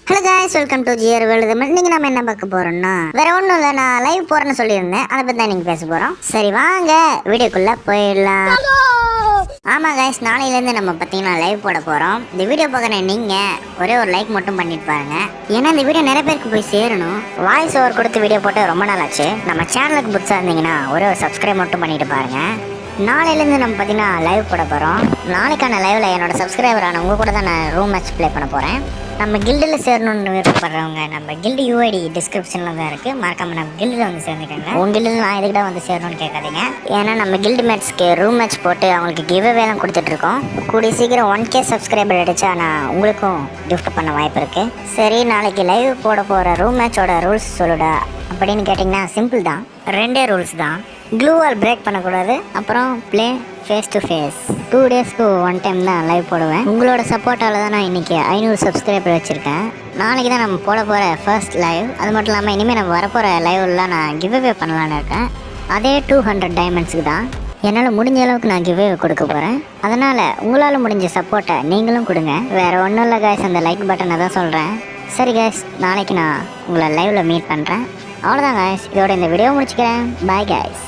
Hello guys, welcome to GR world. இன்னைக்கு நம்ம என்ன பார்க்க போறோம்னா வேற ஒன்றும் இல்லை, நான் லைவ் போறேன்னு சொல்லியிருந்தேன். அதை பற்றி தான் நீங்கள் பேச போகிறோம். சரி வாங்க வீடியோக்குள்ளே போயிடலாம். ஆமாம் guys, நாளையிலேருந்து நம்ம பார்த்தீங்கன்னா லைவ் போட போகிறோம். இந்த வீடியோ பார்க்குற நீங்கள் ஒரே ஒரு லைக் மட்டும் பண்ணிட்டு பாருங்க. ஏன்னா இந்த வீடியோ நிறைய பேருக்கு போய் சேரணும். வாய்ஸ் ஓவர் கொடுத்து வீடியோ போட்டு ரொம்ப நாள் ஆச்சு. நம்ம சேனலுக்கு புதுசாக இருந்தீங்கன்னா ஒரே ஒரு சப்ஸ்கிரைப் மட்டும் பண்ணிட்டு பாருங்க. நாளையிலேருந்து நம்ம பார்த்தீங்கன்னா லைவ் போட போகிறோம். நாளைக்கான லைவில் என்னோட சப்ஸ்கிரைபரான உங்கள் கூட தான் நான் ரூம் மேட்ச் ப்ளே பண்ண போகிறேன். நம்ம கில்டில் சேரணும்னு விருப்பப்படுறவங்க நம்ம கில்டு யூஐடி டிஸ்கிரிப்ஷனில் தான் இருக்குது. மறக்காமல் நம்ம கில்டில் வந்து சேர்ந்துக்கோங்க. உங்கள் கில்டில் நான் எதுக்கிட்ட வந்து சேரணும்னு கேட்காதீங்க. ஏன்னா நம்ம கில்டு மேட்ச்க்கு ரூம் மேட்ச் போட்டு அவங்களுக்கு கிவ் அவேலாம் கொடுத்துட்ருக்கோம். கூடிய சீக்கிரம் 1K சப்ஸ்கிரைபர் அடித்தா நான் உங்களுக்கும் கிஃப்ட் பண்ண வாய்ப்பு இருக்குது. சரி, நாளைக்கு லைவ் போட போகிற ரூம் மேட்சோட ரூல்ஸ் சொல்லுடா அப்படின்னு கேட்டிங்கன்னா சிம்பிள் தான். 2 ரூல்ஸ் தான். க்ளூ வால் பிரேக் பண்ணக்கூடாது, அப்புறம் ப்ளே ஃபேஸ் டு ஃபேஸ். 2 டேஸ்க்கு 1 டைம் தான் லைவ் போடுவேன். உங்களோட சப்போர்ட்டால் தான் நான் இன்றைக்கி 500 சப்ஸ்கிரைபர் வச்சுருக்கேன். நாளைக்கு தான் நம்ம போட போகிற ஃபர்ஸ்ட் லைவ். அது மட்டும் இல்லாமல் இனிமேல் நம்ம வரப்போகிற லைவ்லாம் நான் கிவ் அவே பண்ணலான்னு இருக்கேன். அதே 200 டைமண்ட்ஸுக்கு தான். என்னால் முடிஞ்ச அளவுக்கு நான் கிவ் அவே கொடுக்க போகிறேன். அதனால் உங்களால் முடிஞ்ச சப்போர்ட்டை நீங்களும் கொடுங்க. வேறு ஒன்றும் இல்லை காய்ஸ், அந்த லைக் பட்டனை தான் சொல்கிறேன். சரி காய்ஸ், நாளைக்கு நான் உங்களை லைவில் மீட் பண்ணுறேன். அவ்வளோதான் காய்ஸ், இதோட இந்த வீடியோ முடிச்சுக்கிறேன். Bye guys.